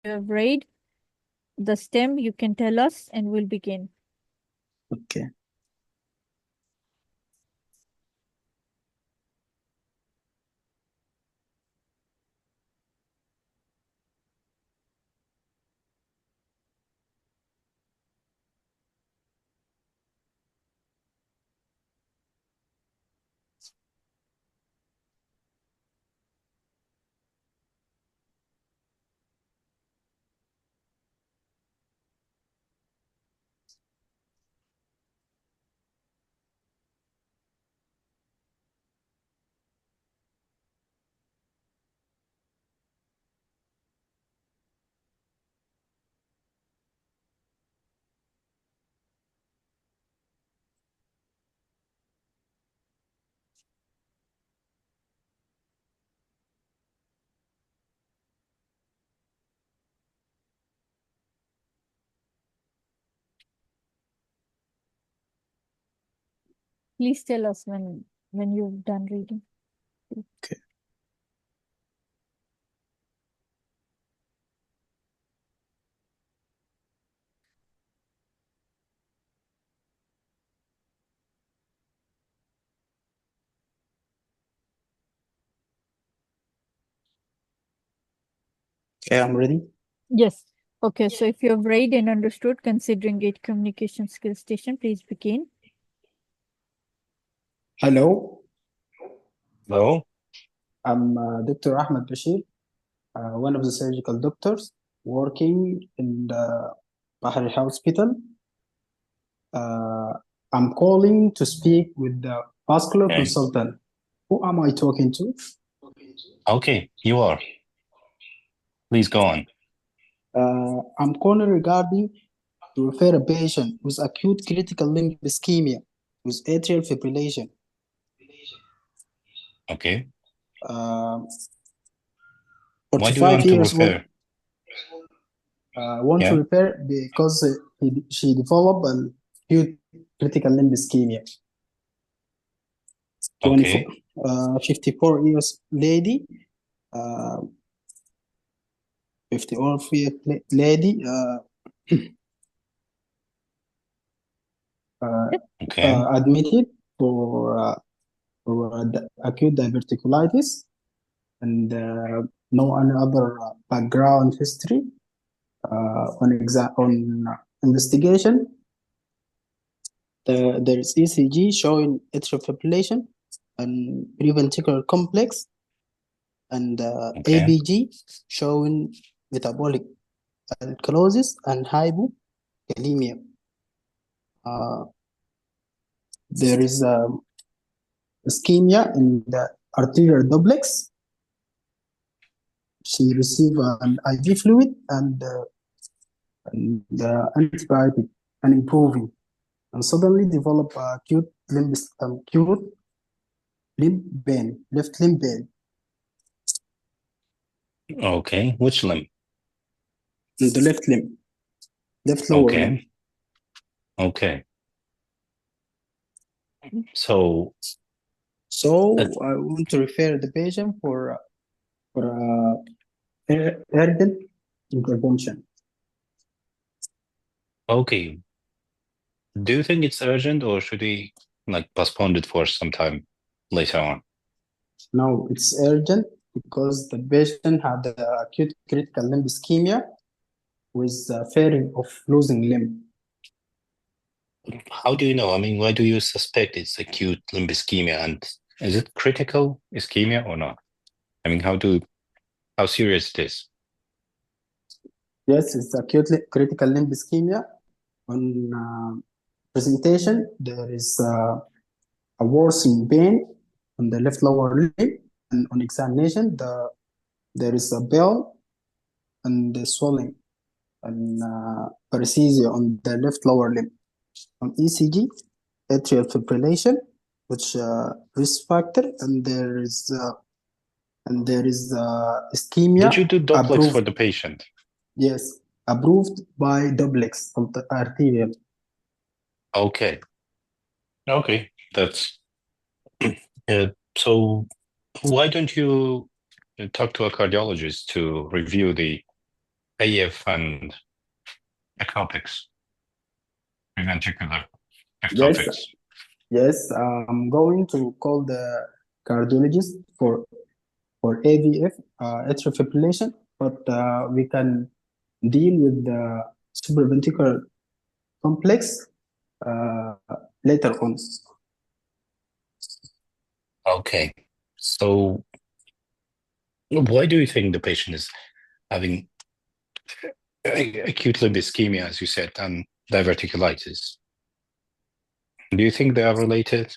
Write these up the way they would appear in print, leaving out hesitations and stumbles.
have read the stem, you can tell us and we'll begin. Okay. Please tell us when you've done reading. Okay. Okay, I'm ready. Yes. Okay, so if you have read and understood, considering it communication skill station, please begin. Hello, Hello. I'm Dr. Ahmed Bashir, one of the surgical doctors working in the Bahri Hospital. I'm calling to speak with the vascular Okay. consultant. Who am I talking to? Okay, you are. Please go on. I'm calling regarding to refer a patient with acute critical limb ischemia with atrial fibrillation. Okay. Uh, Why do you 45 want to years old. refer? Want to Yeah. repair because she developed an acute critical limb ischemia. 24, Okay. 54 years lady, 54 year lady, Okay. admitted for acute diverticulitis and no any other background history. On investigation, there is ECG showing atrial fibrillation and preventricular complex, and Okay. ABG showing metabolic alkalosis and hypokalemia. There is ischemia in the arterial duplex. She received an IV fluid and antibiotic and improving, and suddenly developed acute limb pain, left limb pain. Okay. Which limb? In the left limb, left lower limb. Okay. So I want to refer the patient for urgent intervention. okay. Do you think it's urgent, or should we postpone it for some time later on? No, it's urgent because the patient had acute critical limb ischemia with fearing of losing limb. How do you know? I mean, why do you suspect it's acute limb ischemia, and is it critical ischemia or not? I mean, how serious it is? Yes, it's acute critical limb ischemia. On presentation, there is a worsening pain on the left lower limb, and on examination, there is a bell and the swelling and paresthesia on the left lower limb. On ECG, atrial fibrillation, which risk factor, and there is ischemia. Did you do Dopplex approved for the patient? Yes, approved by Dopplex of the arterial. Okay. Okay, that's so why don't you talk to a cardiologist to review the AF and ectopics, ventricular Yes, ectopics. yes. I'm going to call the cardiologist for AVF, atrial fibrillation, but we can deal with the supraventricular complex uh, later on. Okay. So why do you think the patient is having acute limb ischemia, as you said, and diverticulitis? Do you think they are related?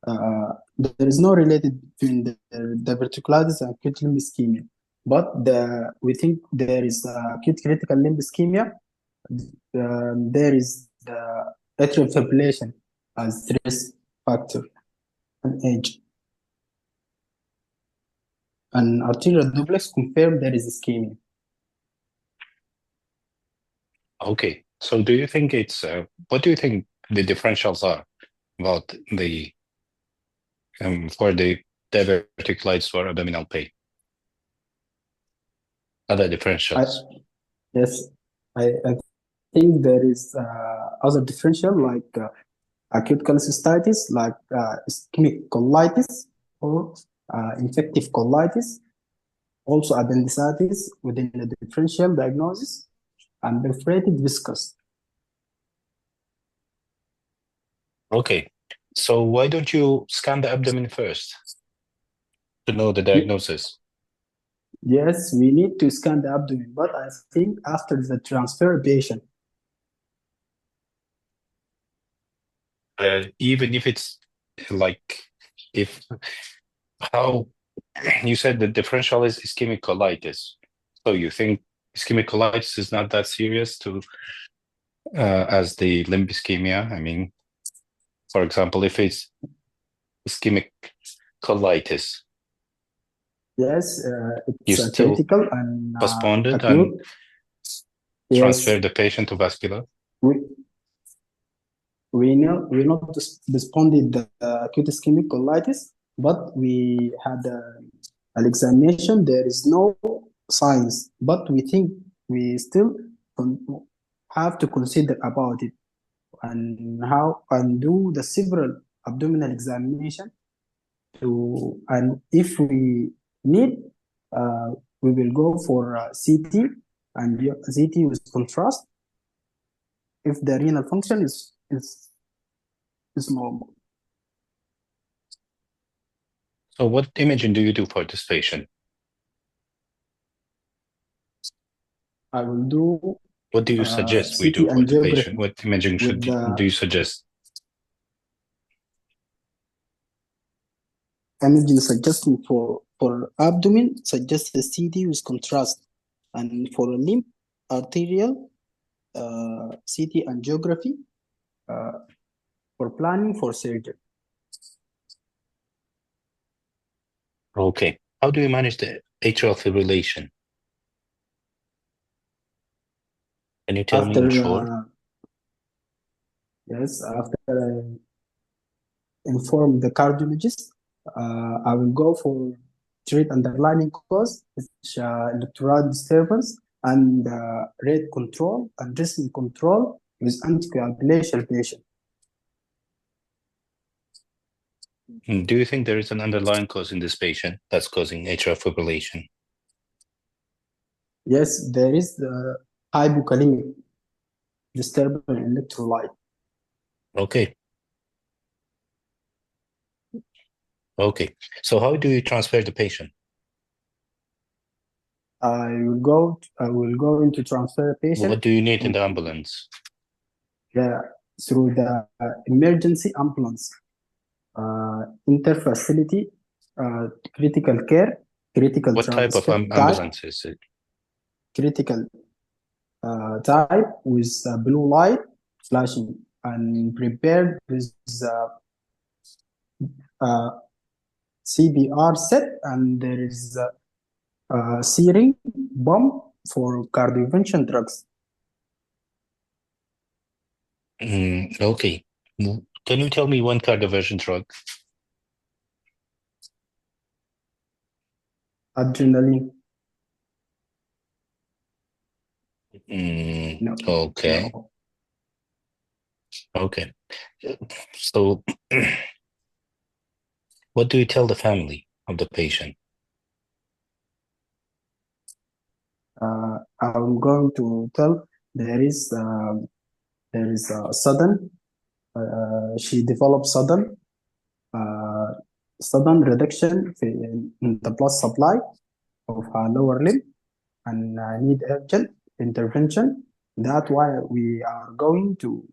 There is no related between the diverticulitis and acute limb ischemia, but we think there is acute critical limb ischemia. There is the atrial fibrillation as risk factor and age. And arterial duplex confirmed there is ischemia. Okay. So do you think it's, what do you think the differentials are about the, for the diverticulitis or abdominal pain? Other differentials? Yes, I think there is other differential like acute cholecystitis, like ischemic colitis or infective colitis, also appendicitis within the differential diagnosis, and perforated viscous. Okay. So why don't you scan the abdomen first to know the diagnosis? Yes, we need to scan the abdomen, but I think after the transfer patient. Even if it's like, how you said the differential is ischemic colitis. So you think ischemic colitis is not that serious to as the limb ischemia? I mean, for example, if it's ischemic colitis, Yes, you it's still critical and postponed it acute. and Yes, transfer the patient to vascular? we we not responded the acute ischemic colitis, but we had an examination. There is no signs, but we think we still have to consider about it and how and do the several abdominal examination to, and if we need, we will go for CT and CT with contrast if the renal function is normal. So what imaging do you do for this patient? I will do What do you suggest we do CT for the patient? angiography What imaging with do you suggest? imaging suggestion for abdomen suggests a CT with contrast, and for limb arterial CT angiography for planning for surgery. Okay. How do you manage the atrial fibrillation? Can you tell me in short? Yes, after I inform the cardiologist, I will go for treat underlying cause, which electrolyte disturbance and rate control and dressing control with anticoagulation patient. Do you think there is an underlying cause in this patient that's causing atrial fibrillation? Yes, there is the hypokalemic disturbance in electrolyte. Okay. Okay. So how do you transfer the patient? I will go into transfer patient. What do you need in the ambulance? Yeah, through the emergency ambulance, interfacility, critical care, critical What type of transfer type, ambulance is it? critical type with blue light flashing and prepared with CPR set, and there is a searing bomb for cardioversion drugs. Okay. Can you tell me one cardioversion drug? Adrenaline. No, Okay. no. Okay. So, what do you tell the family of the patient? I'm going to tell there is a sudden she developed sudden reduction in the blood supply of her lower limb and need urgent intervention. That's why we are going to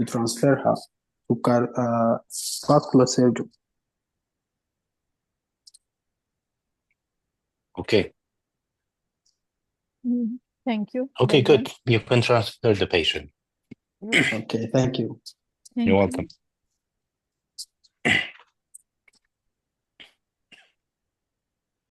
transfer her to vascular surgery. Okay. Thank you. Okay, Well done. good. You can transfer the patient. Okay, thank you. Thank You're you. welcome.